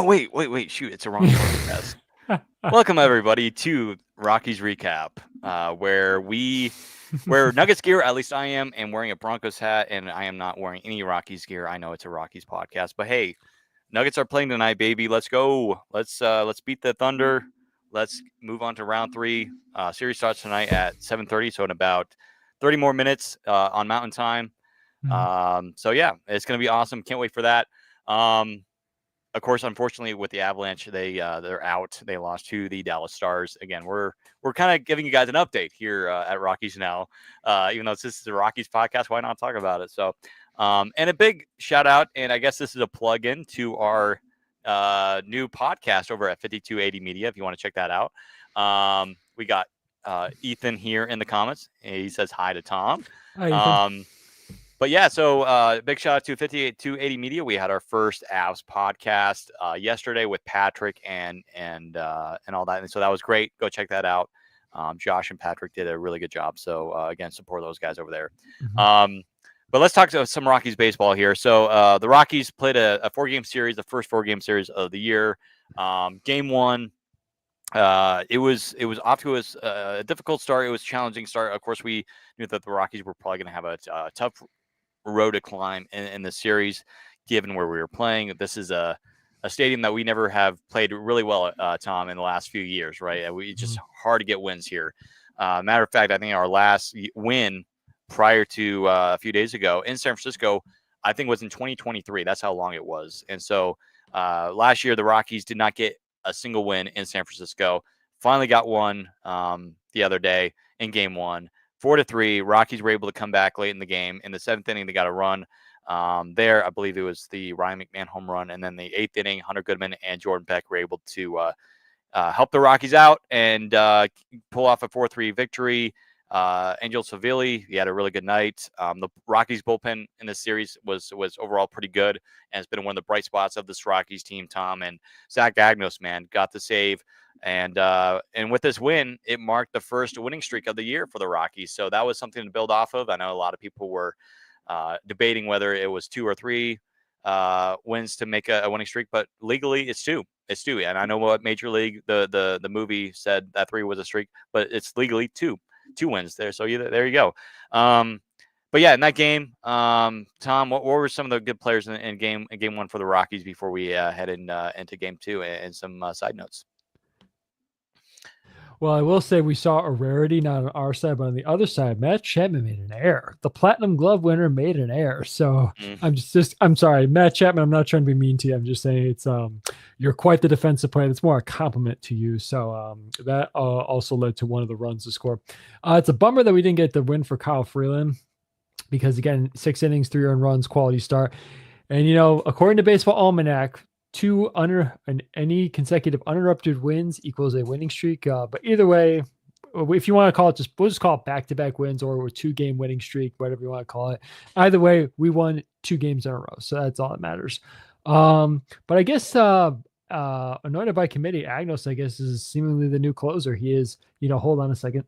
wait. Shoot, it's a wrong podcast. Welcome everybody to Rockies Recap, where Nuggets gear. At least I am wearing a Broncos hat, and I am not wearing any Rockies gear. I know it's a Rockies podcast, but hey, Nuggets are playing tonight, baby. Let's go. Let's beat the Thunder. Let's move on to round three. Series starts tonight at 7:30, so in about 30 more minutes on Mountain Time. So yeah, it's gonna be awesome. Can't wait for that. Of course, unfortunately, with the Avalanche, they're out. They lost to the Dallas Stars. Again, we're kind of giving you guys an update here at Rockies now. Even though this is a Rockies podcast, why not talk about it? So, and a big shout out, and I guess this is a plug in to our new podcast over at 5280 Media. If you want to check that out, we got Ethan here in the comments. He says hi to Tom. Hi, Ethan. But yeah, so big shout out to 5280 Media. We had our first Avs podcast yesterday with Patrick and all that, and so that was great. Go check that out. Josh and Patrick did a really good job. So again, support those guys over there. But let's talk to some Rockies baseball here. So the Rockies played a 4-game series, the first 4-game series of the year. Game one, it was off to a difficult start. It was a challenging start. Of course, we knew that the Rockies were probably going to have a tough road to climb in the series, given where we were playing. This is a stadium that we never have played really well, Tom, in the last few years, right? We just hard to get wins here. Matter of fact, I think our last win prior to a few days ago in San Francisco, I think was in 2023. That's how long it was. And so last year, the Rockies did not get a single win in San Francisco. Finally got one the other day in game one. 4-3, Rockies were able to come back late in the game. In the 7th inning, they got a run there. I believe it was the Ryan McMahon home run. And then the 8th inning, Hunter Goodman and Jordan Beck were able to help the Rockies out and pull off a 4-3 victory. Angel Savilli, he had a really good night. The Rockies bullpen in this series was overall pretty good, and it's been one of the bright spots of this Rockies team, Tom. And Zach Agnos, man, got the save. And with this win, it marked the first winning streak of the year for the Rockies. So that was something to build off of. I know a lot of people were debating whether it was 2 or 3 wins to make a winning streak, but legally it's 2. It's 2. And I know what Major League, the movie said that 3 was a streak, but it's legally 2 wins there. So there you go. But yeah, in that game, Tom, what were some of the good players in game one for the Rockies before we head into game 2 and some side notes? Well, I will say we saw a rarity, not on our side, but on the other side, Matt Chapman made an error. The Platinum Glove winner made an error. So I'm sorry, Matt Chapman. I'm not trying to be mean to you. I'm just saying it's you're quite the defensive player. That's more a compliment to you. So that also led to one of the runs to score. It's a bummer that we didn't get the win for Kyle Freeland because again, 6 innings, 3 earned runs, quality start. And according to Baseball Almanac, 2 any consecutive uninterrupted wins equals a winning streak. But either way, if you want to call it, we'll just call it back-to-back wins or a 2-game winning streak, whatever you want to call it. Either way, we won 2 games in a row, so that's all that matters. But I guess anointed by committee, Agnos, I guess, is seemingly the new closer. He is, hold on a second.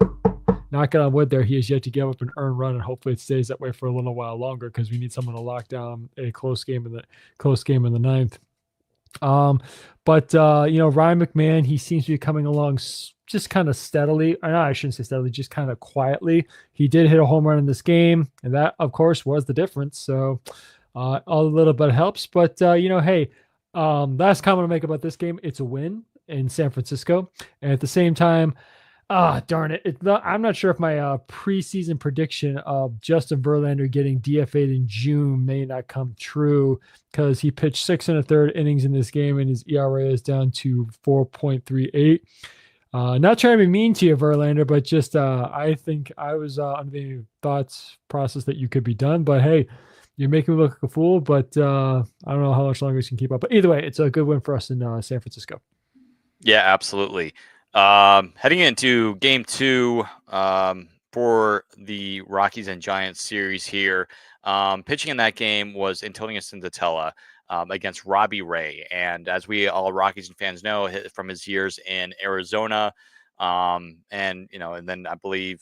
Knocking on wood there, he has yet to give up an earned run, and hopefully it stays that way for a little while longer because we need someone to lock down a close game in the 9th. But Ryan McMahon, he seems to be coming along just kind of steadily. Or no, I shouldn't say steadily, just kind of quietly. He did hit a home run in this game, and that, of course, was the difference. So a little bit helps. But, hey, last comment to make about this game, it's a win in San Francisco. And at the same time, darn it. I'm not sure if my preseason prediction of Justin Verlander getting DFA'd in June may not come true because he pitched 6 1/3 innings in this game and his ERA is down to 4.38. Not trying to be mean to you, Verlander, but just I think I was under the thoughts process that you could be done. But hey, you're making me look like a fool, but I don't know how much longer you can keep up. But either way, it's a good win for us in San Francisco. Yeah, absolutely. Heading into game 2 for the Rockies and Giants series here, pitching in that game was Antonio Senzatella against Robbie Ray. And as we all Rockies fans know from his years in Arizona, and then I believe,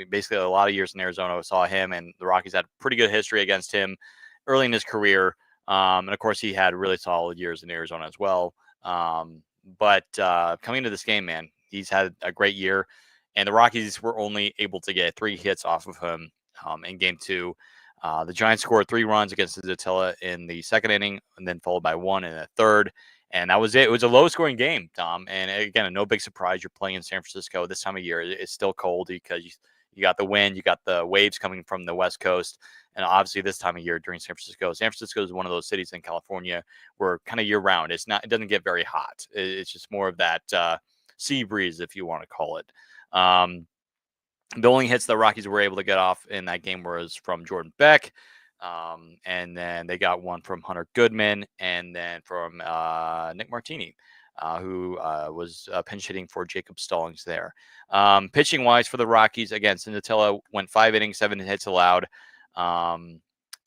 basically a lot of years in Arizona, saw him, and the Rockies had pretty good history against him early in his career. And of course, he had really solid years in Arizona as well. But coming into this game, man, he's had a great year, and the Rockies were only able to get 3 hits off of him in Game 2. The Giants scored 3 runs against Zatilla in the second inning, and then followed by 1 in the third. And that was it. It was a low-scoring game, Tom. And again, no big surprise. You're playing in San Francisco this time of year. It's still cold because you got the wind, you got the waves coming from the West Coast, and obviously this time of year during San Francisco. San Francisco is one of those cities in California where kind of year-round. It doesn't get very hot. It's just more of that sea breeze, if you want to call it. The only hits the Rockies were able to get off in that game was from Jordan Beck. And then they got one from Hunter Goodman and then from Nick Martini, who was pinch hitting for Jacob Stallings there. Pitching wise for the Rockies, again, Sindotella went 5 innings, 7 hits allowed, 4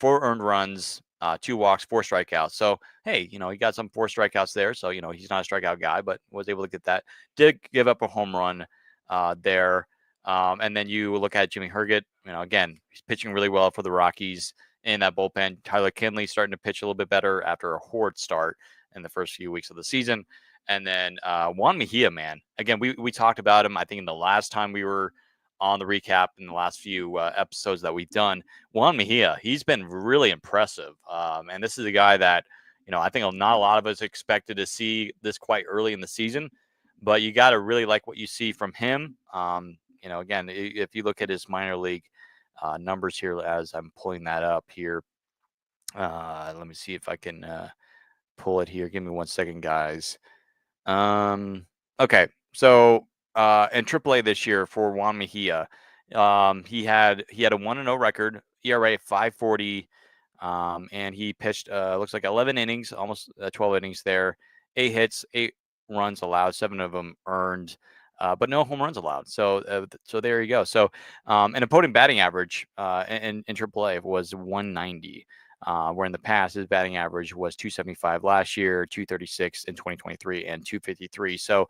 earned runs, 2 walks, 4 strikeouts. So, hey, he got some 4 strikeouts there. So, he's not a strikeout guy, but was able to get that. Did give up a home run there. And then you look at Jimmy Herget, again, he's pitching really well for the Rockies in that bullpen. Tyler Kinley starting to pitch a little bit better after a horrid start in the first few weeks of the season. And then Juan Mejia, man, again, we talked about him, I think, in the last time we were on the recap in the last few episodes that we've done. Juan Mejia, he's been really impressive. And this is a guy that, I think not a lot of us expected to see this quite early in the season, but you got to really like what you see from him. Again, if you look at his minor league numbers here, as I'm pulling that up here, let me see if I can pull it here. Give me 1 second, guys. Okay, so in AAA this year for Juan Mejia, he had a 1-0 record, ERA 5.40, and he pitched looks like 11 innings, almost 12 innings there, 8 hits, 8 runs allowed, 7 of them earned. But no home runs allowed. So there you go. So an opponent batting average in AAA was 190, where in the past his batting average was 275 last year, 236 in 2023, and 253. So,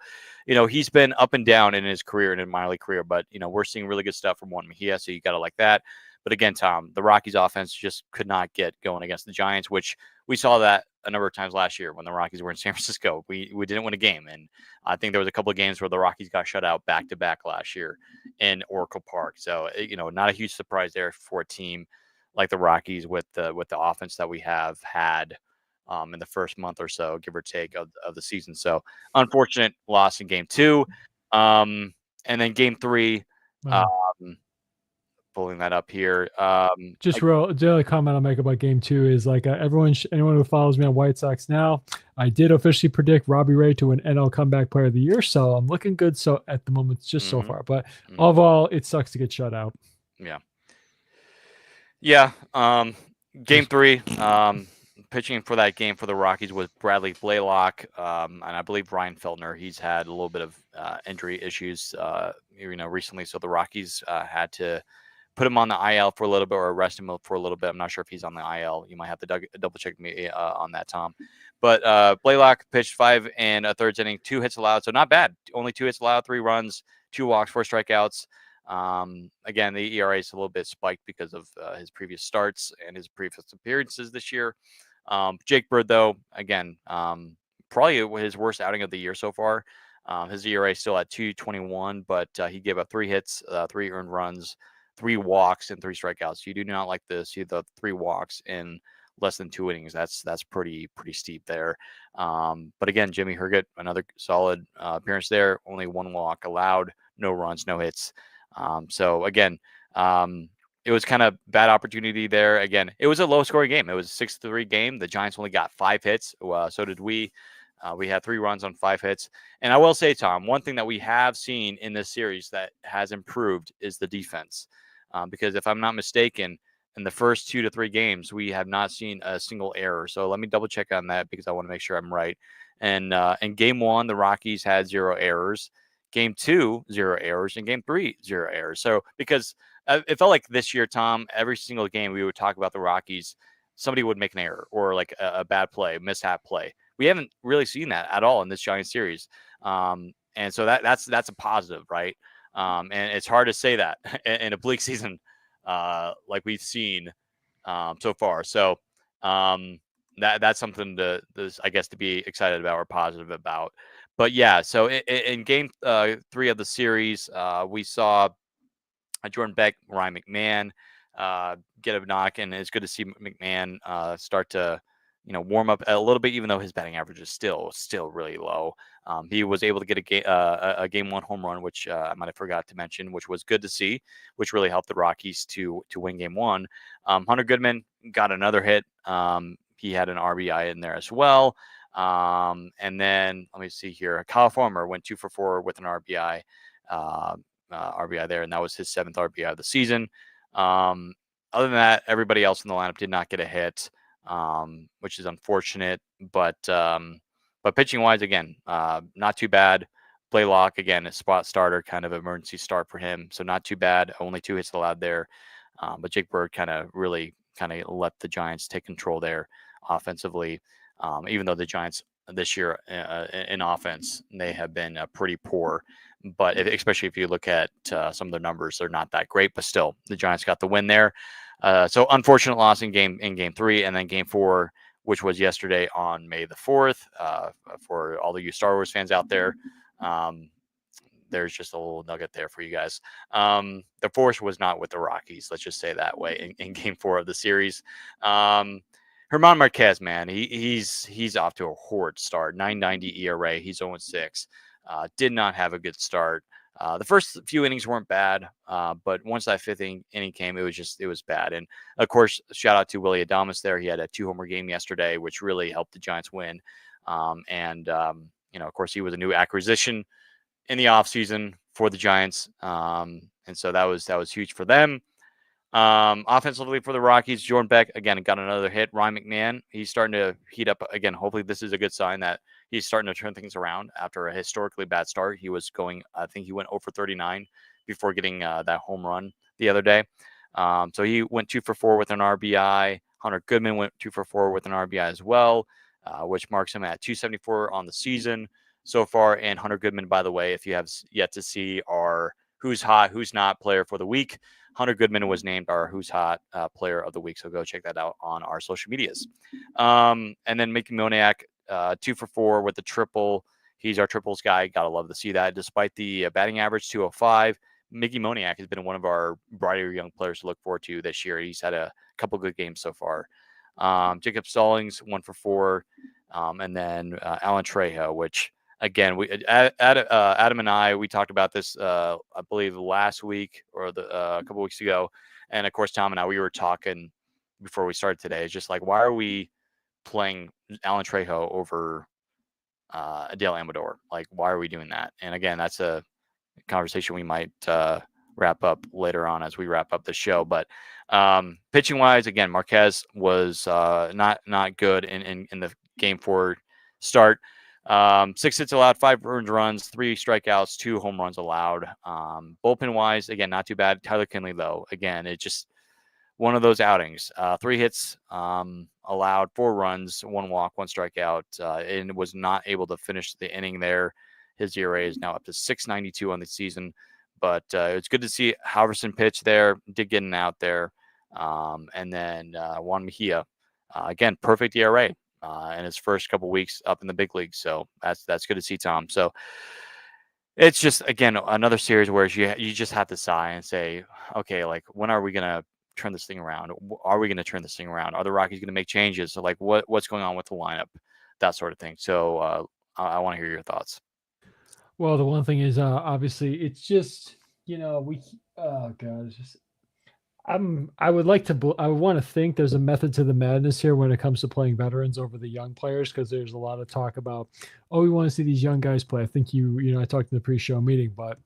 he's been up and down in his career, in his minor league career, but, we're seeing really good stuff from Juan Mejia, so you got to like that. But again, Tom, the Rockies offense just could not get going against the Giants, which we saw that a number of times last year when the Rockies were in San Francisco. We didn't win a game, and I think there was a couple of games where the Rockies got shut out back to back last year in Oracle Park. So not a huge surprise there for a team like the Rockies with the offense that we have had in the first month or so, give or take, of the season. So unfortunate loss in Game 2, and then Game 3. Pulling that up here. The only comment I'll make about Game 2 is like anyone who follows me on White Sox now, I did officially predict Robbie Ray to win NL Comeback Player of the Year, so I'm looking good. So at the moment, just so far, but overall, it sucks to get shut out. Yeah. Game 3. Pitching for that game for the Rockies was Bradley Blaylock, and I believe Ryan Feltner. He's had a little bit of injury issues, recently. So the Rockies had to put him on the IL for a little bit or arrest him for a little bit. I'm not sure if he's on the IL. You might have to double check me on that, Tom. But Blaylock pitched 5 and a third inning, 2 hits allowed. So not bad. Only 2 hits allowed, 3 runs, 2 walks, 4 strikeouts. Again, the ERA is a little bit spiked because of his previous starts and his previous appearances this year. Jake Bird, though, again, probably his worst outing of the year so far. His ERA is still at 2.21, but he gave up 3 hits, 3 earned runs, 3 walks, and 3 strikeouts. You do not like to see the 3 walks in less than 2 innings. That's pretty steep there. But again, Jimmy Herget, another solid appearance there. Only 1 walk allowed, no runs, no hits. So again, it was kind of bad opportunity there. Again, it was a low-scoring game. It was a 6-3 game. The Giants only got 5 hits. So did we. We had 3 runs on 5 hits. And I will say, Tom, one thing that we have seen in this series that has improved is the defense. Because if I'm not mistaken, in the first 2 to 3 games, we have not seen a single error. So let me double check on that because I want to make sure I'm right. And in Game 1, the Rockies had 0 errors. Game 2, 0 errors. And Game 3, 0 errors. So because it felt like this year, Tom, every single game we would talk about the Rockies, somebody would make an error or like a bad play, mishap play. We haven't really seen that at all in this Giants series. And so that's a positive, right? And it's hard to say that in a bleak season like we've seen so far. So that's something to, I guess, to be excited about or positive about. But yeah, so in game 3 of the series, we saw Jordan Beck, Ryan McMahon get a knock, and it's good to see McMahon start to warm up a little bit, even though his batting average is still really low. He was able to get a game 1 home run, which I might have forgot to mention, which was good to see, which really helped the Rockies to win game 1. Hunter Goodman got another hit. He had an RBI in there as well. And then let me see here. Kyle Farmer went 2 for 4 with an RBI. RBI there, and that was his 7th RBI of the season. Other than that, everybody else in the lineup did not get a hit, which is unfortunate. But pitching wise, again, not too bad. Blaylock, again, a spot starter, kind of emergency start for him, so not too bad. Only 2 hits allowed there. But Jake Bird really let the Giants take control there offensively, even though the Giants this year in offense, they have been pretty poor. But especially if you look at some of their numbers, they're not that great. But still, the Giants got the win there. So unfortunate loss in game 3, and then game 4, which was yesterday on May the 4th. For all of you Star Wars fans out there, there's just a little nugget there for you guys. The Force was not with the Rockies. Let's just say that way in game 4 of the series. German Marquez, man, he's off to a horrid start. 9.90 ERA. He's 0-6. Did not have a good start. The first few innings weren't bad, but once that 5th inning came, it was bad. And of course, shout out to Willy Adames there. He had a 2-homer game yesterday, which really helped the Giants win. Of course, he was a new acquisition in the offseason for the Giants. And so that was huge for them. Offensively for the Rockies, Jordan Beck, again, got another hit. Ryan McMahon, he's starting to heat up again. Hopefully this is a good sign that he's starting to turn things around after a historically bad start. He was going, I think he went 0 for 39 before getting that home run the other day. So he went 2 for 4 with an RBI. Hunter Goodman went 2 for 4 with an RBI as well, which marks him at 274 on the season so far. And Hunter Goodman, by the way, if you have yet to see our Who's Hot, Who's Not player for the week, Hunter Goodman was named our Who's Hot player of the week. So go check that out on our social medias. And then Mickey Moniak, 2 for 4 with the triple. He's our triples guy. Gotta love to see that. Despite the batting average 205, Mickey Moniak has been one of our brighter young players to look forward to this year. He's had a couple good games so far. Jacob Stallings, 1 for 4. And then Alan Trejo, which again, Adam and I, we talked about this, I believe last week or a couple weeks ago. And of course, Tom and I, we were talking before we started today. It's just like, why are we playing Alan Trejo over Adele Amador? Like, why are we doing that? And again, that's a conversation we might wrap up later on as we wrap up the show. But pitching wise, again, Marquez was not good in the game 4 start. 6 hits allowed, 5 earned runs, 3 strikeouts, 2 home runs allowed. Bullpen wise, again, not too bad. Tyler Kinley, though, again, it's just one of those outings. 3 hits allowed, 4 runs, 1 walk, 1 strikeout, and was not able to finish the inning there. His ERA is now up to 6.92 on the season. But it's good to see Halverson pitch there, did get an out there. And then Juan Mejia, again, perfect ERA. In his first couple weeks up in the big leagues. So that's good to see, Tom. So it's just, again, another series where you just have to sigh and say, okay, like, when are we going to turn this thing around? Are we going to turn this thing around? Are the Rockies going to make changes? So, like, what's going on with the lineup? That sort of thing. So I want to hear your thoughts. Well, the one thing is, obviously, it's just, oh God, it's just, I would want to think there's a method to the madness here when it comes to playing veterans over the young players, because there's a lot of talk about, oh, we want to see these young guys play. I think I talked in the pre-show meeting, but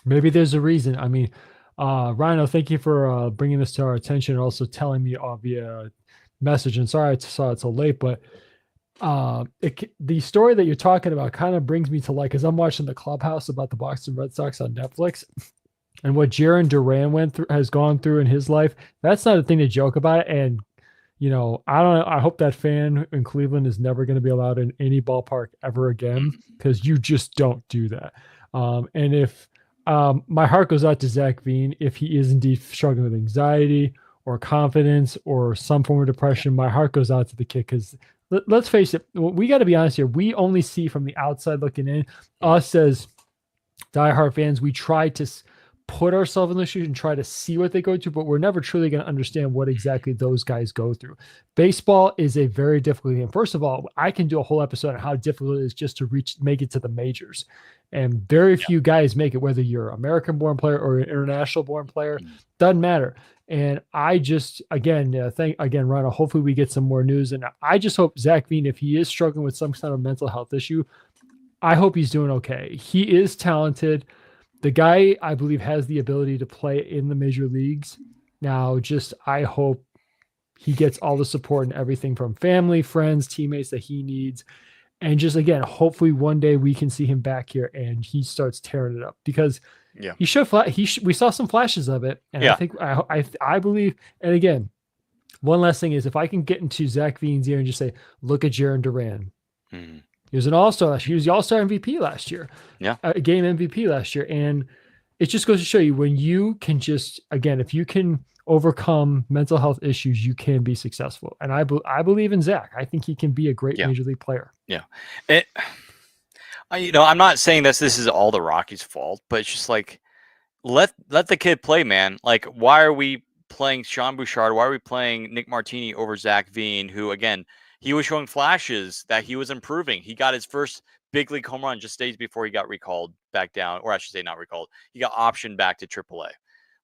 maybe there's a reason. I mean, Rhino, thank you for bringing this to our attention and also telling me via message. And sorry I saw it so late, but the story that you're talking about kind of brings me to light, because I'm watching the Clubhouse about the Boston Red Sox on Netflix. And what Jaron Duran has gone through in his life, that's not a thing to joke about. And, I hope that fan in Cleveland is never going to be allowed in any ballpark ever again, because you just don't do that. And if my heart goes out to Zach Veen, if he is indeed struggling with anxiety or confidence or some form of depression, my heart goes out to the kid because let's face it, we got to be honest here. We only see from the outside looking in, us as diehard fans, we try to put ourselves in the shoes and try to see what they go through, but we're never truly going to understand what exactly those guys go through. Baseball is a very difficult game. First of all, I can do a whole episode on how difficult it is just to make it to the majors. And very few guys make it, whether you're an American-born player or an international-born player, doesn't matter. And I just, again, Ronald, hopefully we get some more news. And I just hope Zach Veen, if he is struggling with some kind of mental health issue, I hope he's doing okay. He is talented. The guy, I believe, has the ability to play in the major leagues. Now, just I hope he gets all the support and everything from family, friends, teammates that he needs. And just, again, hopefully one day we can see him back here and he starts tearing it up because he should. We saw some flashes of it. And I think, I believe, and again, one last thing is if I can get into Zach Veen's ear and just say, look at Jarren Duran. Mm-hmm. He was an all-star last year. He was the all-star MVP last year. Yeah. A game MVP last year. And it just goes to show you when you can just, again, if you can overcome mental health issues, you can be successful. And I believe in Zach. I think he can be a great major league player. Yeah. I'm not saying this is all the Rockies' fault, but it's just like, let the kid play, man. Like, why are we playing Sean Bouchard? Why are we playing Nick Martini over Zach Veen, who, again, he was showing flashes that he was improving. He got his first big league home run just days before he got recalled back down, or I should say not recalled. He got optioned back to AAA.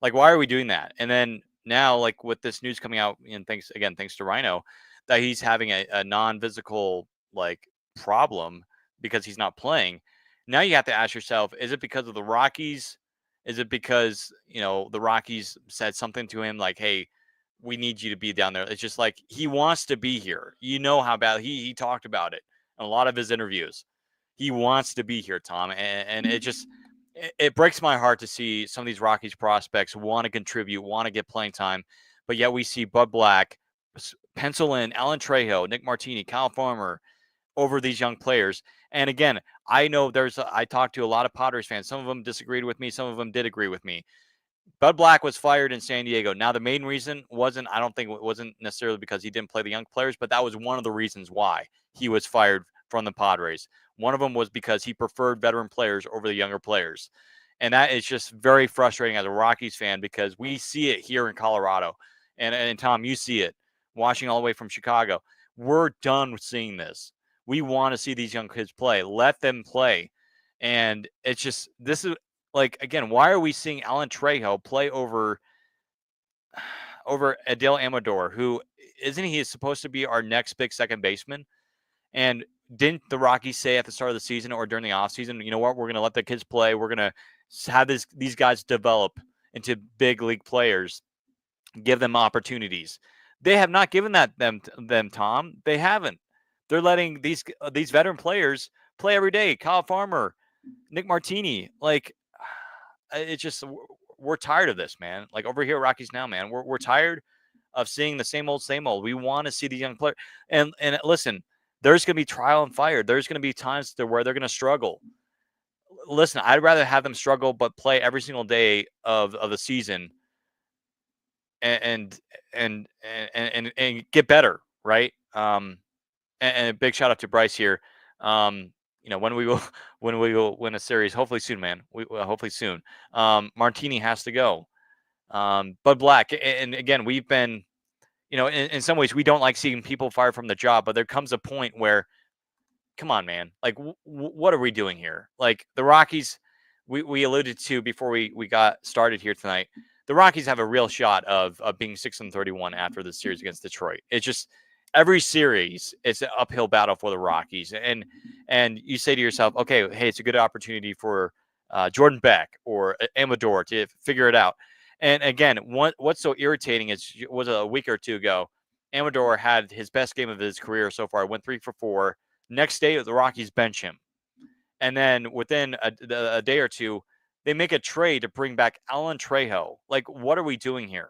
Like, why are we doing that? And then now, like with this news coming out, and thanks to Rhino, that he's having a non-physical like problem because he's not playing. Now you have to ask yourself, is it because of the Rockies? Is it because, the Rockies said something to him like, hey, we need you to be down there? It's just like he wants to be here. You know how bad he talked about it in a lot of his interviews. He wants to be here, Tom. And it just it breaks my heart to see some of these Rockies prospects want to contribute, want to get playing time. But yet we see Bud Black pencil in Alan Trejo, Nick Martini, Kyle Farmer over these young players. And again, I know I talked to a lot of Padres fans. Some of them disagreed with me. Some of them did agree with me. Bud Black was fired in San Diego. Now, the main reason wasn't necessarily because he didn't play the young players, but that was one of the reasons why he was fired from the Padres. One of them was because he preferred veteran players over the younger players. And that is just very frustrating as a Rockies fan because we see it here in Colorado. And Tom, you see it watching all the way from Chicago. We're done with seeing this. We want to see these young kids play. Let them play. And it's just, this is like, again, why are we seeing Alan Trejo play over Adele Amador, who isn't he supposed to be our next big second baseman? And didn't the Rockies say at the start of the season or during the offseason, you know what, we're going to let the kids play. We're going to have these guys develop into big league players, give them opportunities. They have not given them, Tom. They haven't. They're letting these veteran players play every day. Kyle Farmer, Nick Martini, like it's just we're tired of this, man. Like over here at Rockies Now, man, we're tired of seeing the same old. We want to see the young player. And listen, there's going to be trial and fire. There's going to be times where they're going to struggle. Listen, I'd rather have them struggle but play every single day of the season and get better, right? And a big shout out to Bryce here. When we will win a series, hopefully soon, man. Hopefully soon. Martini has to go. Bud Black, and again, we've been, in some ways, we don't like seeing people fired from the job, but there comes a point where, come on, man, like what are we doing here? Like the Rockies, we alluded to before we got started here tonight. The Rockies have a real shot of being 6-31 after the series against Detroit. It's just every series, it's an uphill battle for the Rockies. And you say to yourself, okay, hey, it's a good opportunity for Jordan Beck or Amador to figure it out. And again, what's so irritating was a week or two ago, Amador had his best game of his career so far. Went 3 for 4. Next day, the Rockies bench him. And then within a day or two, they make a trade to bring back Alan Trejo. Like, what are we doing here?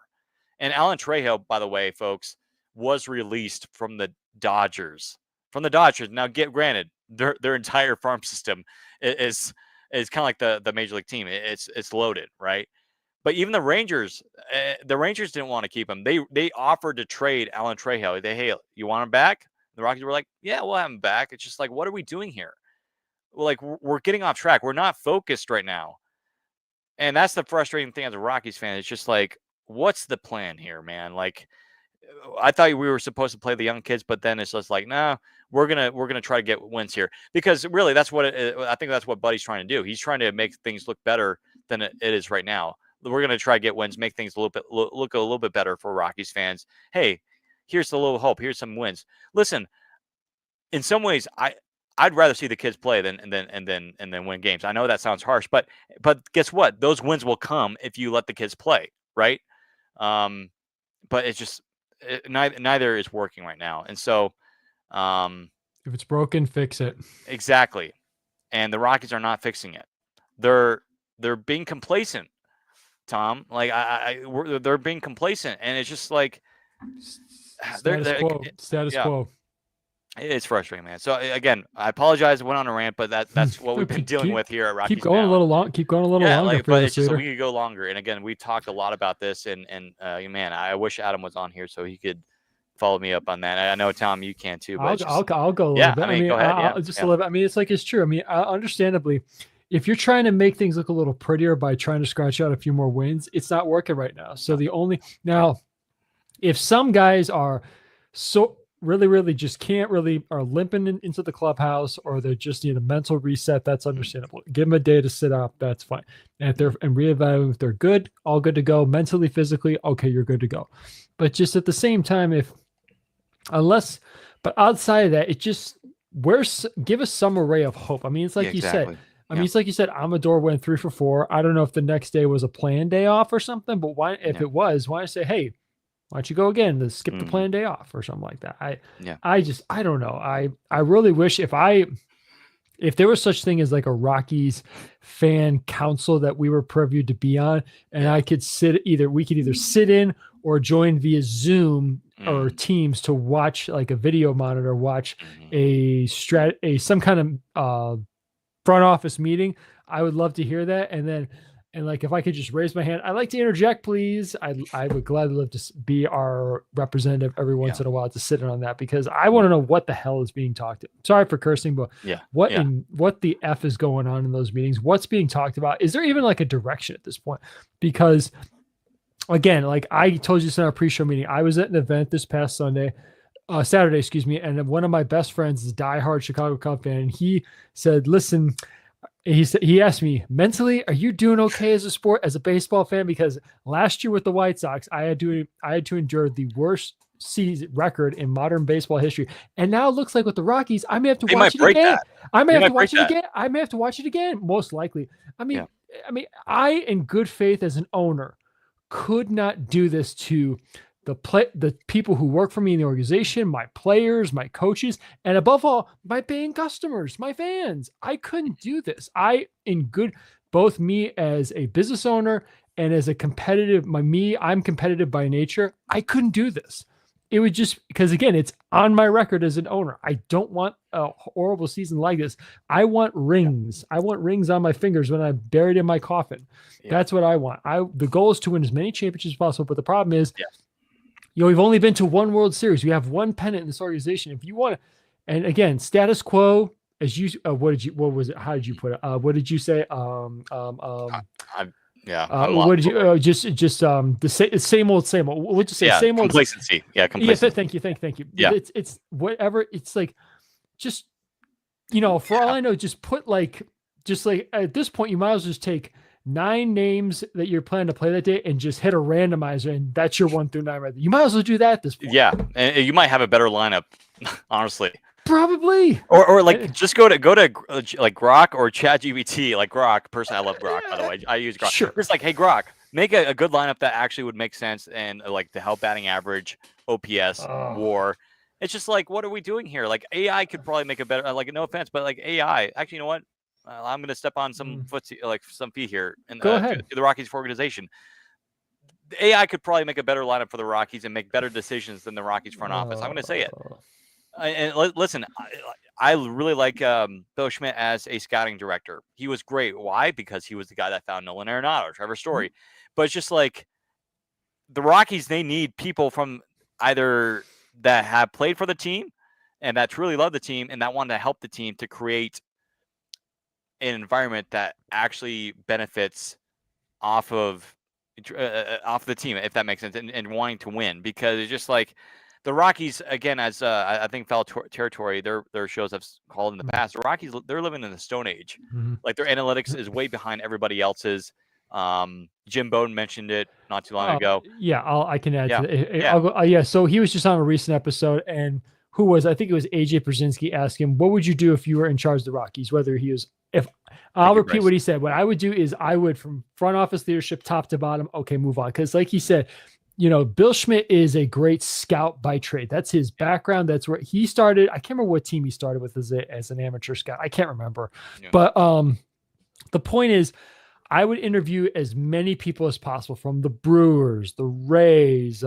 And Alan Trejo, by the way, folks, was released from the Dodgers. Now, granted, their entire farm system is kind of like the major league team. It's loaded, right? But even the Rangers didn't want to keep him. They offered to trade Alan Trejo. Hey, you want him back? The Rockies were like, yeah, we'll have him back. It's just like, what are we doing here? Like, we're getting off track. We're not focused right now. And that's the frustrating thing as a Rockies fan. It's just like, what's the plan here, man? Like, I thought we were supposed to play the young kids, but then it's just like, nah, we're gonna try to get wins here, because really that's what I think that's what Buddy's trying to do. He's trying to make things look better than it is right now. We're gonna try to get wins, make things a little bit look a little bit better for Rockies fans. Hey, here's the little hope. Here's some wins. Listen, in some ways, I'd rather see the kids play than win games. I know that sounds harsh, but guess what? Those wins will come if you let the kids play, right? But it's just neither is working right now, and so if it's broken, fix it. Exactly, and the Rockies are not fixing it. They're being complacent, Tom. Like they're being complacent, and it's just like status quo. It's frustrating, man. So again, I apologize. I went on a rant, but that's what we've been dealing with here at Rockies. Keep going a little long. Keep going a little longer. But it's just we could go longer. And again, we talked a lot about this, and man, I wish Adam was on here so he could follow me up on that. I know, Tom, you can too. But I'll go a little bit. I mean, go ahead. Just a little bit. I mean, it's true. I mean, understandably, if you're trying to make things look a little prettier by trying to scratch out a few more wins, it's not working right now. So if some guys are so really just can't are limping into the clubhouse, or they just need a mental reset, that's understandable. Give them a day to sit up, that's fine. And if they're reevaluate, if they're good, all good to go, mentally, physically, okay, you're good to go. But just at the same time, but outside of that, it just give us some array of hope. I mean, it's like you said. I mean, it's like you said, Amador went 3 for 4. I don't know if the next day was a planned day off or something, but it was, why say, hey, why don't you go again to skip the planned day off or something like that? I don't know. I really wish if there was such thing as like a Rockies fan council that we were privileged to be on, and I could we could either sit in or join via Zoom or Teams to watch like a video monitor, watch some kind of front office meeting. I would love to hear that. And like, if I could just raise my hand, I'd like to interject, please. I would gladly love to be our representative every once in a while to sit in on that, because I want to know what the hell is being talked about. Sorry for cursing, but what the F is going on in those meetings? What's being talked about? Is there even like a direction at this point? Because again, like I told you in our pre-show meeting, I was at an event this past Saturday, excuse me. And one of my best friends is a diehard Chicago Cubs fan. And he said, listen, he asked me, mentally, are you doing okay as a baseball fan? Because last year with the White Sox, I had to endure the worst season record in modern baseball history. And now it looks like with the Rockies, I may have to watch it again. I may have to watch it again. I may have to watch it again, most likely. I mean, I, in good faith as an owner, could not do this to the people who work for me in the organization, my players, my coaches, and above all, my paying customers, my fans. I couldn't do this. Both me as a business owner and as a competitive, I'm competitive by nature. I couldn't do this. It would just, because again, it's on my record as an owner. I don't want a horrible season like this. I want rings. I want rings on my fingers when I'm buried in my coffin. That's what I want. The goal is to win as many championships as possible. But the problem is, we've only been to one World Series. We have one pennant in this organization. If you want to, and again, status quo, as you, what was it? How did you put it? What did you say? What did you, the same old. What'd you say? Same old. Complacency. Yeah. Complacency. Yeah, thank you. Yeah. It's whatever. It's like, just, for all I know, just at this point, you might as well just take 9 names that you're planning to play that day and just hit a randomizer, and that's your 1 through 9 right there. You might as well do that at this point. Yeah, and you might have a better lineup, honestly. Probably. Or like just go to like Grok or ChatGPT. Like Grok, personally, I love Grok, by the way. I use Grok. Sure. It's like, hey Grok, make a good lineup that actually would make sense and like to help batting average, OPS, WAR. It's just like, what are we doing here? Like AI could probably make a better. Like, no offense, but like AI, actually, you know what? I'm going to step on some feet here and go ahead. To the Rockies organization. The AI could probably make a better lineup for the Rockies and make better decisions than the Rockies front office. I'm going to say it. Listen, I really like Bill Schmidt as a scouting director. He was great. Why? Because he was the guy that found Nolan Arenado, Trevor Story. But it's just like the Rockies, they need people from either that have played for the team and that truly love the team and that want to help the team to create an environment that actually benefits off of off the team, if that makes sense, and wanting to win, because it's just like the Rockies again, as I think Foul Territory, their shows have called in the past. The Rockies, they're living in the Stone Age. Like their analytics is way behind everybody else's. Jim Bowden mentioned it not too long ago. Yeah, I can add Yeah, to that. yeah. I'll go, yeah, so he was just on a recent episode, and who was I think it was AJ Brzezinski asked him, "What would you do if you were in charge of the Rockies?" Whether he was, if I'll repeat what he said. What I would do is I would, from front office leadership, top to bottom, okay, move on, because like he said, Bill Schmidt is a great scout by trade. That's his background. That's where he started. I can't remember what team he started with as an amateur scout. I can't remember, but the point is, I would interview as many people as possible, from the Brewers, the Rays,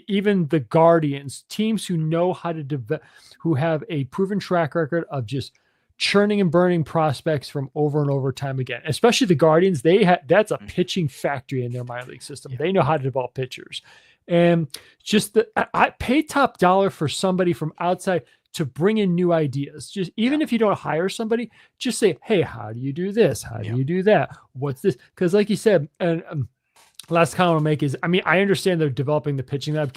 even the Guardians, teams who know how to develop, who have a proven track record of just churning and burning prospects from over and over time again. Especially the Guardians, that's a pitching factory in their minor league system. They know how to develop pitchers, and just I pay top dollar for somebody from outside to bring in new ideas. Just even if you don't hire somebody, just say, "Hey, how do you do this? How do you do that? What's this?" Because, like you said, and last comment I'll make is, I mean, I understand they're developing the pitching lab.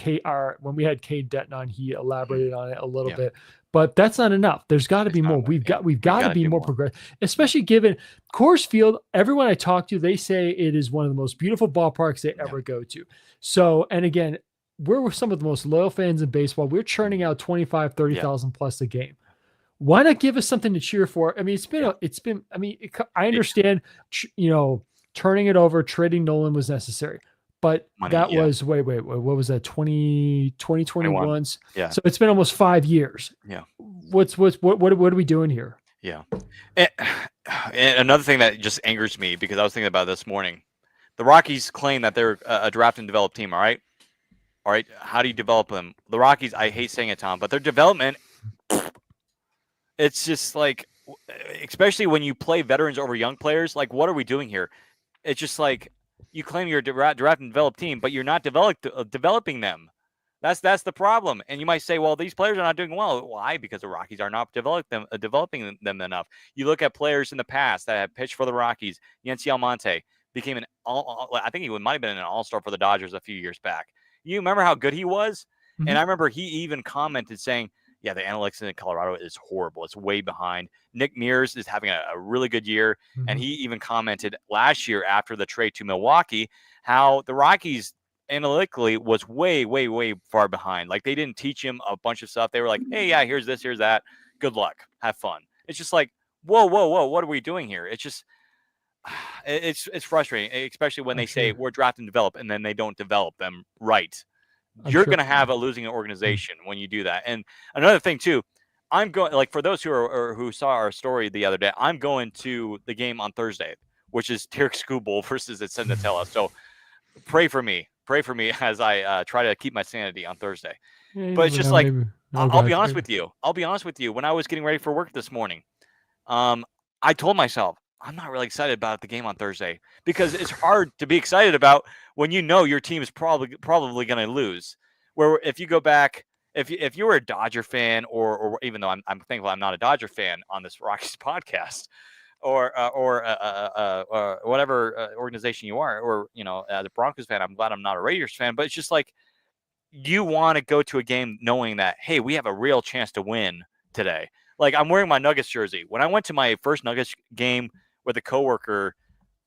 When we had Cade Denton on, he elaborated on it a little bit, but that's not enough. There's got to be more. We've got to be more progressive, especially given Coors Field. Everyone I talk to, they say it is one of the most beautiful ballparks they ever go to. So, and again, we're some of the most loyal fans in baseball. We're churning out 25, 30,000 plus a game. Why not give us something to cheer for? I mean, I understand, turning it over, trading Nolan was necessary, but that was, what was that? 2021. Yeah. So it's been almost 5 years. Yeah. What are we doing here? Yeah. And another thing that just angers me, because I was thinking about this morning, the Rockies claim that they're a draft and develop team. All right. How do you develop them? The Rockies, I hate saying it, Tom, but their development, it's just like, especially when you play veterans over young players, like, what are we doing here? It's just like, you claim you're a draft and develop team, but you're not developing them. That's the problem. And you might say, well, these players are not doing well. Why? Because the Rockies are not developing them enough. You look at players in the past that have pitched for the Rockies. Yency Almonte became I think he might have been an all-star for the Dodgers a few years back. You remember how good he was? Mm-hmm. And I remember he even commented saying, yeah, the analytics in Colorado is horrible. It's way behind. Nick Mears is having a really good year. Mm-hmm. And he even commented last year after the trade to Milwaukee how the Rockies analytically was way, way, way far behind. Like, they didn't teach him a bunch of stuff. They were like, hey, yeah, here's this, here's that. Good luck. Have fun. It's just like, whoa, what are we doing here? It's just, it's frustrating, especially when they say we're draft and develop, and then they don't develop them right. You're going to have a losing organization when you do that. And another thing too, I'm going, like, for those who saw our story the other day, I'm going to the game on Thursday, which is Derek Skubal versus Senatella. So pray for me as I try to keep my sanity on Thursday. But it's just like, I'll be honest with you. When I was getting ready for work this morning, I told myself, I'm not really excited about the game on Thursday, because it's hard to be excited about when you know your team is probably going to lose. Where if you go back, if you were a Dodger fan, or even though I'm thankful I'm not a Dodger fan on this Rockies podcast, or whatever organization you are, or as a Broncos fan, I'm glad I'm not a Raiders fan. But it's just like, you want to go to a game knowing that, hey, we have a real chance to win today. Like, I'm wearing my Nuggets jersey. When I went to my first Nuggets game with a coworker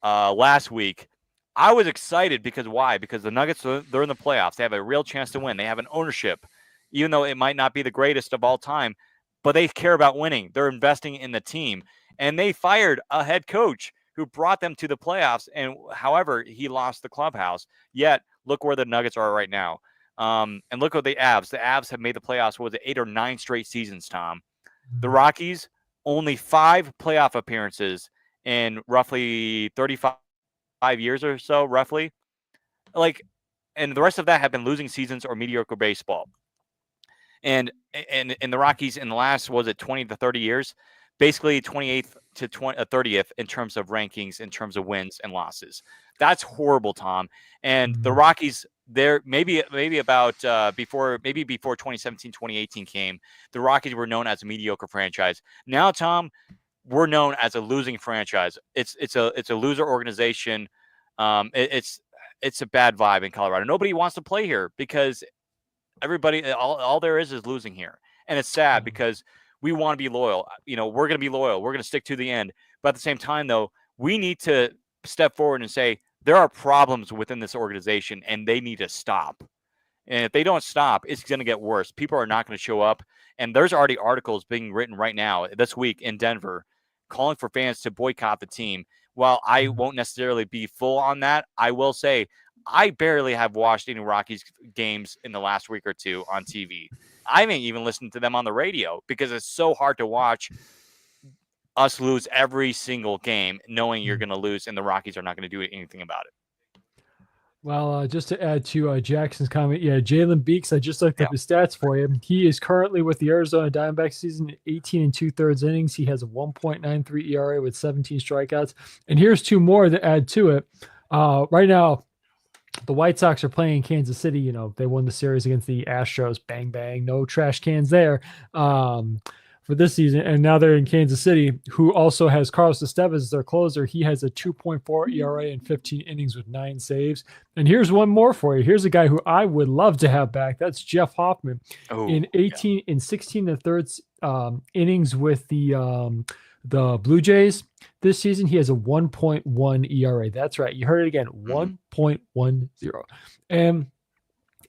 last week, I was excited because why? Because the Nuggets, they're in the playoffs. They have a real chance to win. They have an ownership, even though it might not be the greatest of all time, but they care about winning. They're investing in the team, and they fired a head coach who brought them to the playoffs. And however, he lost the clubhouse. Yet look where the Nuggets are right now. And look at the Avs. The Avs have made the playoffs. What was it, 8 or 9 straight seasons, Tom? The Rockies, only 5 playoff appearances in roughly 35 years or so, roughly. Like, and the rest of that have been losing seasons or mediocre baseball. And the Rockies in the last, was it 20 to 30 years, basically 28th to 30th in terms of rankings, in terms of wins and losses. That's horrible, Tom. And the Rockies, there maybe about before 2017, 2018 came, the Rockies were known as a mediocre franchise. Now, Tom, we're known as a losing franchise. It's a loser organization. It's a bad vibe in Colorado. Nobody wants to play here because everybody, all there is losing here. And it's sad because we want to be loyal. We're going to be loyal. We're going to stick to the end. But at the same time, though, we need to step forward and say there are problems within this organization and they need to stop. And if they don't stop, it's going to get worse. People are not going to show up. And there's already articles being written right now this week in Denver calling for fans to boycott the team. While I won't necessarily be full on that, I will say I barely have watched any Rockies games in the last week or two on TV. I haven't even listened to them on the radio because it's so hard to watch us lose every single game knowing you're going to lose and the Rockies are not going to do anything about it. Well, just to add to Jackson's comment, Jalen Beeks, I just looked up his stats for you. He is currently with the Arizona Diamondbacks season 18 2/3 innings. He has a 1.93 ERA with 17 strikeouts. And here's two more to add to it. Right now, the White Sox are playing in Kansas City. They won the series against the Astros. Bang, bang. No trash cans there for this season. And now they're in Kansas City, who also has Carlos Estevez as their closer. He has a 2.4 ERA in 15 innings with 9 saves. And here's one more for you. Here's a guy who I would love to have back. That's Jeff Hoffman. In 16 and a third innings with the Blue Jays this season, he has a 1.1 ERA. That's right. You heard it again, 1.10. And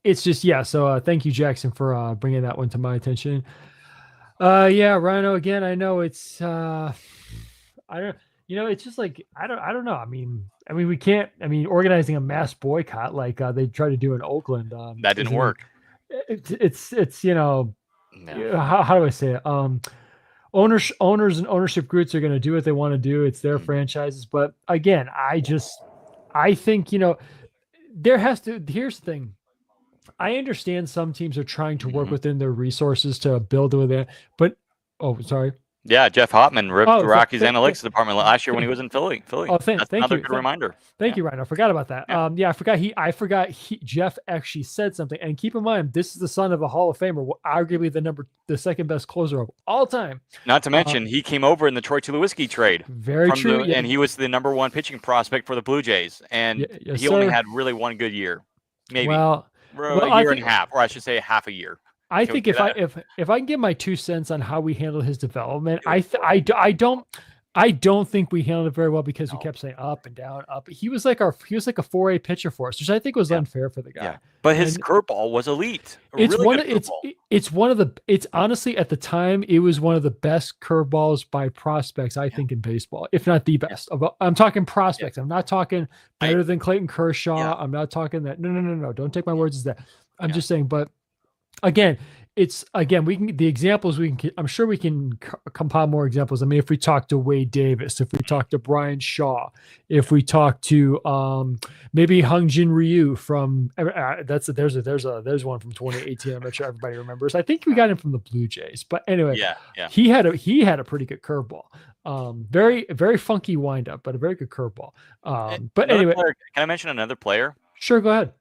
it's just, so thank you, Jackson, for bringing that one to my attention. Rhino, again, I know it's it's just like I don't know. I mean we can't, organizing a mass boycott like they tried to do in Oakland, that didn't work. It's how do I say it? Owners and ownership groups are going to do what they want to do. It's their franchises. But again, I think, here's the thing. I understand some teams are trying to work within their resources to build with it, but sorry. Yeah, Jeff Hoffman ripped the Rockies analytics department last year when he was in Philly. Oh, That's another good reminder. Thank you, Ryan. I forgot about that. I forgot Jeff actually said something. And keep in mind, this is the son of a Hall of Famer, arguably the second best closer of all time. Not to mention, he came over in the Troy Tulowitzki trade. Very true. And he was the number 1 pitching prospect for the Blue Jays. And he only had really one good year, maybe. Well, a year and a half, or I should say half a year. I think if I can give my 2 cents on how we handled his development, I don't think we handled it very well because we kept saying up and down, up. He was like a 4A pitcher for us, which I think was unfair for the guy. Yeah. But his curveball was elite. It's honestly at the time it was one of the best curveballs by prospects I think in baseball, if not the best. I'm talking prospects. I'm not talking better than Clayton Kershaw. Yeah. I'm not talking that. No. Don't take my words as that. I'm just saying, but again, the examples I'm sure we can compile more examples. I mean, if we talk to Wade Davis, if we talk to Brian Shaw, if we talk to maybe Hungjin Ryu from there's one from 2018. I'm not sure everybody remembers. I think we got him from the Blue Jays, but anyway, he had a pretty good curveball. Very, very funky windup, but a very good curveball. But anyway, can I mention another player? Sure, go ahead.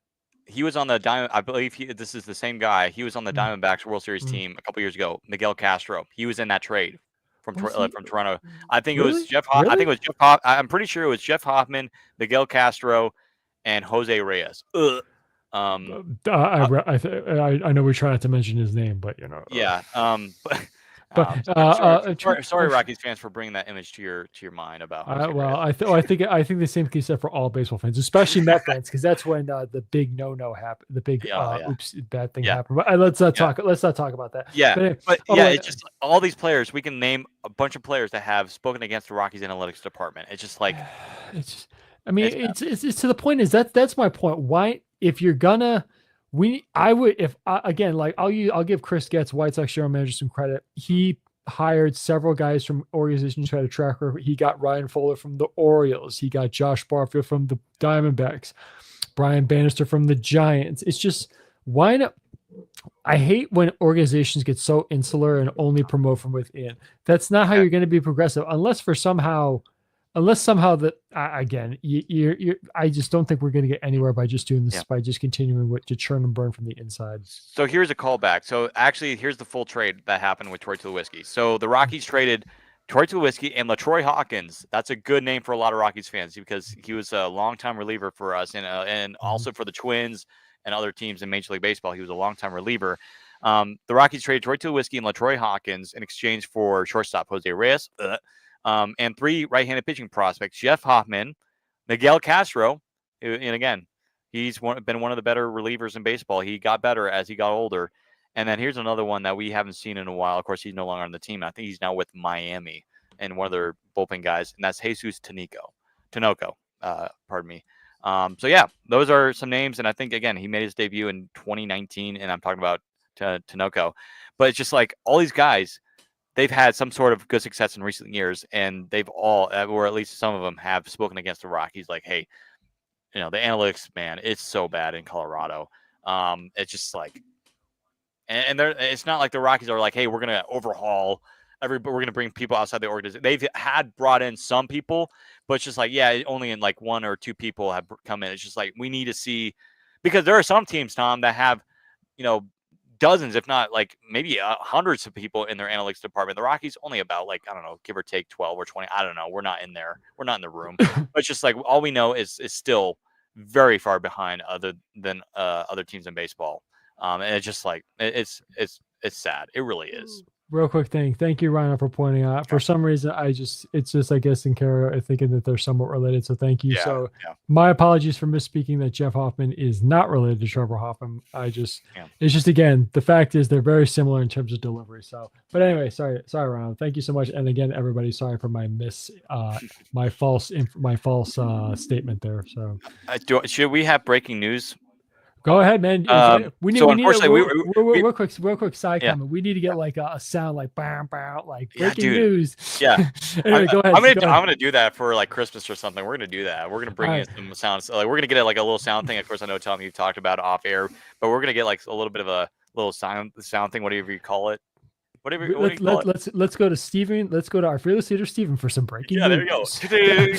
He was on the Diamond. I believe this is the same guy. He was on the Diamondbacks World Series team a couple years ago. Miguel Castro. He was in that trade from Toronto. I think it was Jeff. I think it was Jeff. I'm pretty sure it was Jeff Hoffman, Miguel Castro, and Jose Reyes. I know we try not to mention his name, but sorry, Rockies fans, for bringing that image to your mind about. I think the same can be said for all baseball fans, especially Met fans, because that's when the big no-no happened, the big oops bad thing happened. But let's not talk about that. Yeah, it's just all these players. We can name a bunch of players that have spoken against the Rockies analytics department. It's just like it's to the point. That's my point. Why, if you're gonna. I'll give Chris Getz, White Sox general manager, some credit. He hired several guys from organizations to try to track her. He got Ryan Fuller from the Orioles. He got Josh Barfield from the Diamondbacks, Brian Bannister from the Giants. It's just, why not? I hate when organizations get so insular and only promote from within. That's not how Okay. you're going to be progressive, unless somehow that again, I just don't think we're going to get anywhere by just doing this Yeah. by just continuing to churn and burn from the inside. So here's a callback. So actually, here's the full trade that happened with Troy Tulowitzki. So the Rockies traded Troy Tulowitzki and LaTroy Hawkins. That's a good name for a lot of Rockies fans because he was a longtime reliever for us and also for the Twins and other teams in Major League Baseball. He was a longtime reliever. The Rockies traded Troy Tulowitzki and LaTroy Hawkins in exchange for shortstop Jose Reyes and 3 right-handed pitching prospects: Jeff Hoffman, Miguel Castro, and again, he's been one of the better relievers in baseball. He got better as he got older. And then here's another one that we haven't seen in a while. Of course, he's no longer on the team. I think he's now with Miami and one of their bullpen guys, and that's Jesus Tinoco. Pardon me. So yeah, those are some names, and I think again he made his debut in 2019, and I'm talking about Tinoco. But it's just like all these guys, they've had some sort of good success in recent years, and they've all, or at least some of them, have spoken against the Rockies. Like, hey, the analytics, man, it's so bad in Colorado. It's just like, and it's not like the Rockies are like, hey, we're gonna overhaul everybody. We're gonna bring people outside the organization. They've had brought in some people, but it's just like, yeah, only in like 1 or 2 people have come in. It's just like we need to see, because there are some teams, Tom, that have dozens, if not like maybe hundreds of people in their analytics department. The Rockies only about like, I don't know, give or take 12 or 20. I don't know. We're not in there. We're not in the room. But it's just like all we know is still very far behind other than other teams in baseball. And it's just like it's sad. It really is. Real quick thing. Thank you, Ryan, for pointing out. For some reason, it's just, I guess, in Kara thinking that they're somewhat related. So thank you. Yeah, so yeah. my apologies for misspeaking that Jeff Hoffman is not related to Trevor Hoffman. It's just, again, the fact is they're very similar in terms of delivery. So, but anyway, sorry, Ryan. Thank you so much. And again, everybody, sorry for my my false statement there. So, should we have breaking news? Go ahead, man. We need real quick side comment. We need to get like a sound like bam, bam, like breaking news. Yeah. Anyway, go ahead. I'm gonna do that for like Christmas or something. We're gonna do that. We're gonna bring in some sounds. Like we're gonna get like a little sound thing. Of course, I know Tom, you talked about it off air, but we're gonna get like a little bit of a little sound thing, whatever you call it. Let's go to Steven. Let's go to our fearless leader, Steven, for some breaking news. There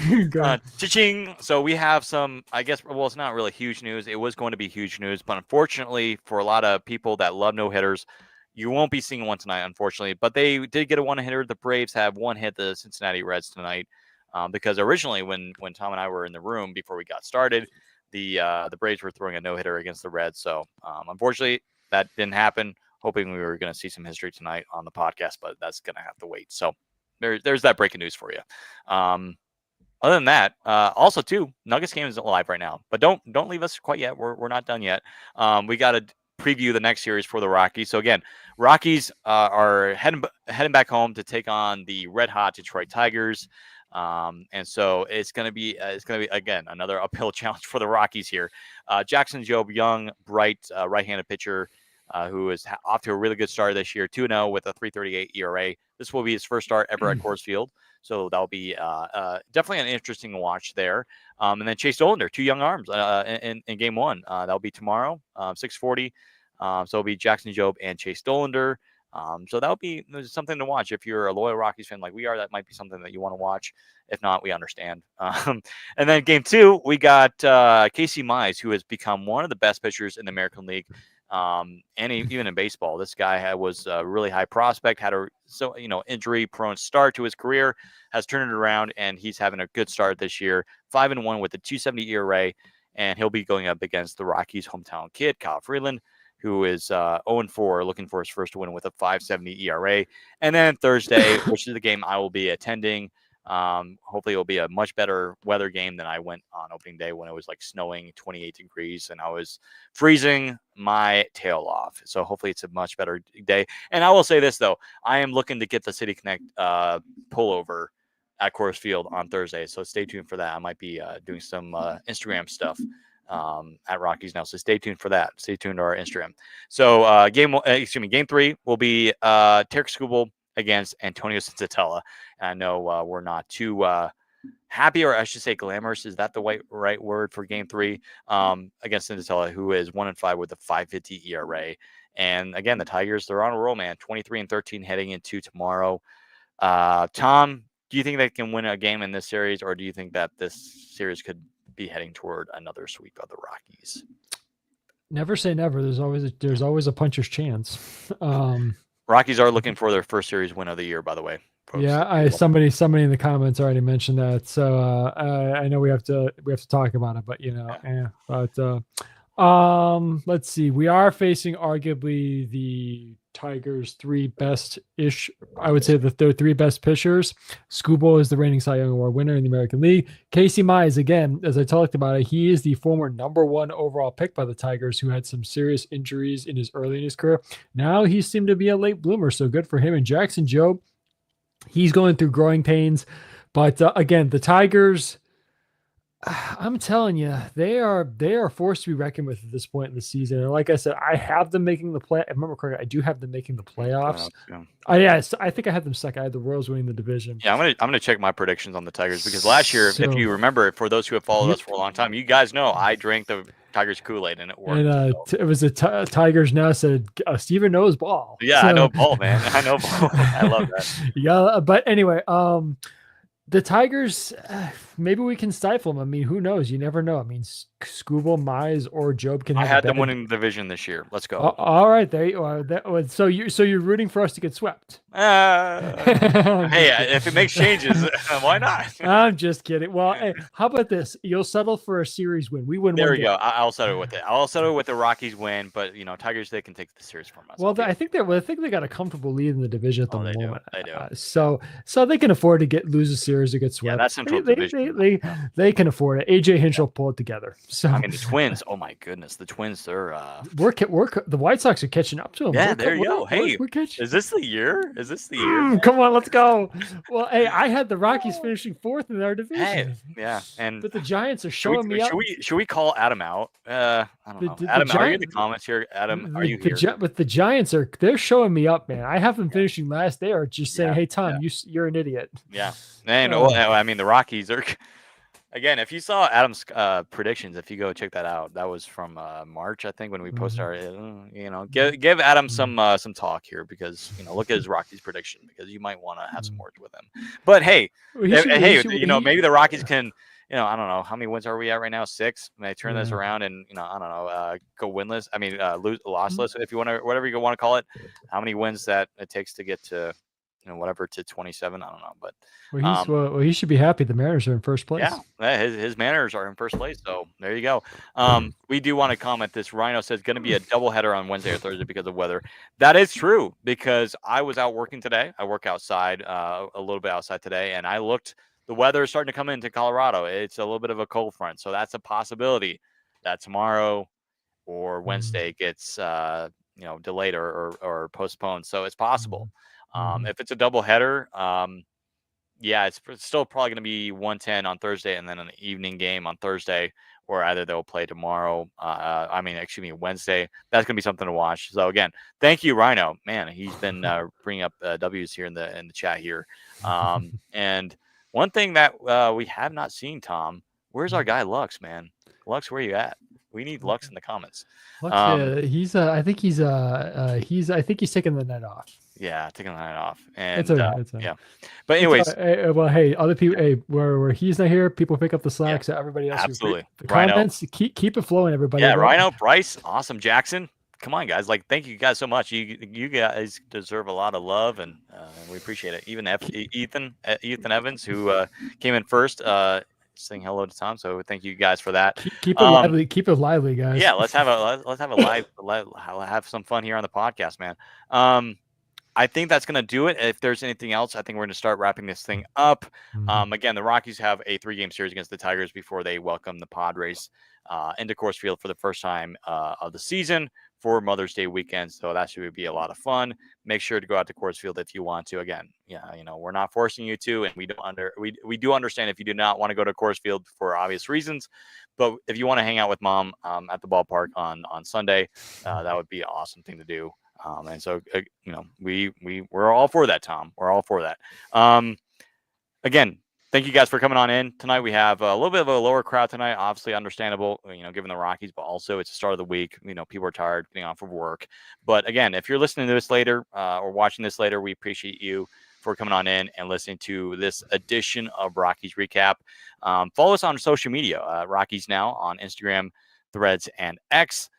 you go. Cha-ching. So we have some, I guess, well, it's not really huge news. It was going to be huge news, but unfortunately for a lot of people that love no-hitters, you won't be seeing one tonight, unfortunately. But they did get a one-hitter. The Braves have one hit the Cincinnati Reds tonight because originally when Tom and I were in the room before we got started, the Braves were throwing a no-hitter against the Reds. So unfortunately, that didn't happen. Hoping we were going to see some history tonight on the podcast, but that's going to have to wait. So there's that breaking news for you. Other than that, also too, Nuggets game is live right now, but don't leave us quite yet. We're not done yet. We got to preview the next series for the Rockies. So again, Rockies are heading back home to take on the red hot Detroit Tigers. And so it's going to be again another uphill challenge for the Rockies here. Jackson Jobe, young, bright right-handed pitcher. Who is off to a really good start this year, 2-0 with a 3.38 ERA. This will be his first start ever at Coors Field, so that'll be definitely an interesting watch there. And then Chase Dollander, 2 young arms in Game 1. That'll be tomorrow, 6:40. So it'll be Jackson Jobe and Chase Dollander. So that'll be something to watch if you're a loyal Rockies fan like we are. That might be something that you want to watch. If not, we understand. And then Game 2, we got Casey Mize, who has become one of the best pitchers in the American League. And even in baseball, this guy was a really high prospect, had a injury-prone start to his career, has turned it around, and he's having a good start this year. 5-1 with a 2.70 ERA, and he'll be going up against the Rockies' hometown kid, Kyle Freeland, who is 0-4, looking for his first win with a 5.70 ERA. And then Thursday, which is the game I will be attending. Hopefully it'll be a much better weather game than I went on opening day when it was like snowing 28 degrees and I was freezing my tail off. So hopefully it's a much better day. And I will say this though, I am looking to get the City Connect pullover at Coors Field on Thursday. So stay tuned for that. I might be doing some Instagram stuff at Rockies now. So stay tuned for that. Stay tuned to our Instagram. So game 3 will be Tarek Skubal against Antonio Senzatella. And I know we're not too happy, or I should say glamorous, is that the right word for game 3 against Nutella, who is 1-5 with a 5.50 ERA. And again, the Tigers, they're on a roll, man. 23-13 heading into tomorrow. Tom, do you think they can win a game in this series, or do you think that this series could be heading toward another sweep of the Rockies? Never say never. There's always a puncher's chance. Rockies are looking for their first series win of the year, by the way. Yeah, somebody in the comments already mentioned that, so I know we have to talk about it, but let's see. We are facing arguably the Tigers' I would say their 3 best pitchers. Skubal is the reigning Cy Young Award winner in the American League. Casey Mize, again, as I talked about it, he is the former #1 overall pick by the Tigers, who had some serious injuries early in his career. Now he seemed to be a late bloomer, so good for him. And Jackson Jobe, he's going through growing pains, but again, the Tigers, I'm telling you, they are forced to be reckoned with at this point in the season. And like I said, I have them making the play. I remember correctly, I do have them making the playoffs. I think I had them second. I had the Royals winning the division. Yeah, I'm gonna check my predictions on the Tigers, because last year, if you remember, for those who have followed us for a long time, you guys know I drank the Tigers Kool-Aid and it worked. And it was the Tigers now said Steven knows ball. Yeah, so, I know ball, man. I know ball. I love that. Yeah, but anyway, the Tigers, maybe we can stifle them. I mean, who knows? You never know. I mean, Skubal, Mize, or Jobe can. I had them winning the division this year. Let's go. All right, there you are. So you're rooting for us to get swept. Hey, if it makes changes, why not? I'm just kidding. Well, hey, how about this? You'll settle for a series win. We win. There we go. I'll settle with it. I'll settle with the Rockies win, but Tigers, they can take the series from us. Well, I think they got a comfortable lead in the division at the moment. They do. So they can afford to lose a series or get swept. Yeah, that's Central Division. They can afford it. AJ Hinch will pull it together. So I mean, the Twins. Oh my goodness, the Twins. They're the White Sox are catching up to them. Yeah, there you go. Hey, is this the year? Come on, let's go. Well, hey, I had the Rockies finishing 4th in our division. Hey, yeah, but the Giants are showing me up. Should we call Adam out? I don't know. Adam, are you in the comments here? Adam, are you here? But the Giants they're showing me up, man. I have them finishing last. They are just saying, "Hey, Tom, you're an idiot." Yeah, and I mean, the Rockies are. Again, if you saw Adam's predictions, if you go check that out, that was from March, I think, when we posted our. Give Adam some talk here, because look at his Rockies prediction, because you might want to have some words with him. But hey, maybe the Rockies can. I don't know, how many wins are we at right now? 6. May I turn this around and I don't know, go winless. I mean, lossless, if you want to, whatever you want to call it. How many wins that it takes to get to. Whatever, to 27. I don't know, but he should be happy. The Mariners are in first place. Yeah, his Mariners are in first place. So there you go. We do want to comment this. Rhino says going to be a doubleheader on Wednesday or Thursday because of weather. That is true, because I was out working today. I work outside a little bit outside today, and I looked. The weather is starting to come into Colorado. It's a little bit of a cold front, so that's a possibility that tomorrow or Wednesday gets delayed or postponed. So it's possible. If it's a doubleheader, it's still probably going to be 1:10 on Thursday, and then an evening game on Thursday, or either they'll play tomorrow. Wednesday. That's going to be something to watch. So again, thank you, Rhino. Man, he's been bringing up W's here in the chat here. And one thing that we have not seen, Tom, where's our guy Lux, man? Lux, where are you at? We need Lux in the comments. Lux, he's. I think he's. I think he's taking the night off. Yeah, taking the night off. And it's okay. Yeah. But anyways, well, hey, other people. Hey, where he's not here, people pick up the slack. So everybody else, absolutely. The comments, keep it flowing, everybody. Yeah, Rhino, Bryce, awesome, Jackson. Come on, guys! Thank you guys so much. You guys deserve a lot of love, and we appreciate it. Even Ethan Evans, who came in first. Saying hello to Tom, so thank you guys for that. Keep it lively. Keep it lively, guys. Yeah, let's have have some fun here on the podcast, man. I think that's going to do it. If there's anything else, I think we're going to start wrapping this thing up. Again, the Rockies have a 3-game series against the Tigers before they welcome the Padres into Coors Field for the first time of the season for Mother's Day weekend. So that should be a lot of fun. Make sure to go out to Coors Field if you want to. Again, we're not forcing you to, and we do understand if you do not want to go to Coors Field for obvious reasons. But if you want to hang out with mom at the ballpark on Sunday, that would be an awesome thing to do. And so we're all for that, Tom. We're all for that. Again, thank you guys for coming on in tonight. We have a little bit of a lower crowd tonight, obviously understandable, given the Rockies, but also it's the start of the week. People are tired getting off of work. But again, if you're listening to this later or watching this later, we appreciate you for coming on in and listening to this edition of Rockies Recap. Follow us on social media, Rockies Now on Instagram, Threads, and X.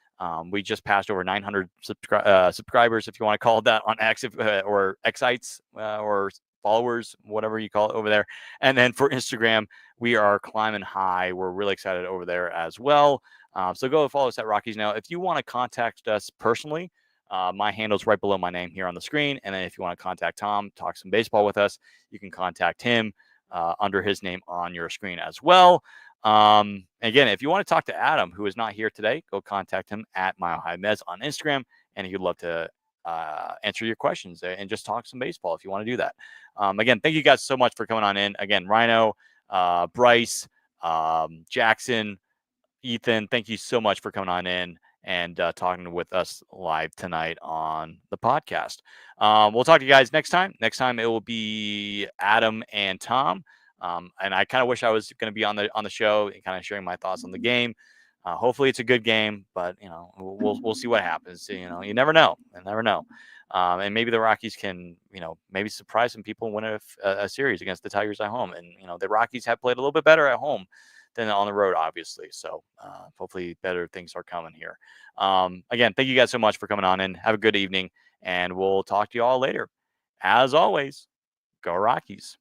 We just passed over 900 subscribers, if you want to call it that, on X or Xites or followers, whatever you call it over there. And then for Instagram, we are climbing high. We're really excited over there as well. So go follow us at Rockies Now. If you want to contact us personally, my handle's right below my name here on the screen. And then if you want to contact Tom, talk some baseball with us, you can contact him under his name on your screen as well. Again, if you want to talk to Adam, who is not here today, go contact him at Mile High Mez on Instagram, and he'd love to answer your questions and just talk some baseball if you want to do that. Again, thank you guys so much for coming on in. Again, Rhino, Bryce, Jackson, Ethan, thank you so much for coming on in and talking with us live tonight on the podcast. We'll talk to you guys next time. Next time it will be Adam and Tom. And I kind of wish I was going to be on the show and kind of sharing my thoughts on the game. Hopefully it's a good game, but we'll see what happens. You never know. You never know. And maybe the Rockies can, maybe surprise some people and win a series against the Tigers at home. And the Rockies have played a little bit better at home than on the road, obviously. So hopefully better things are coming here. Again, thank you guys so much for coming on in. Have a good evening, and we'll talk to you all later. As always, go Rockies.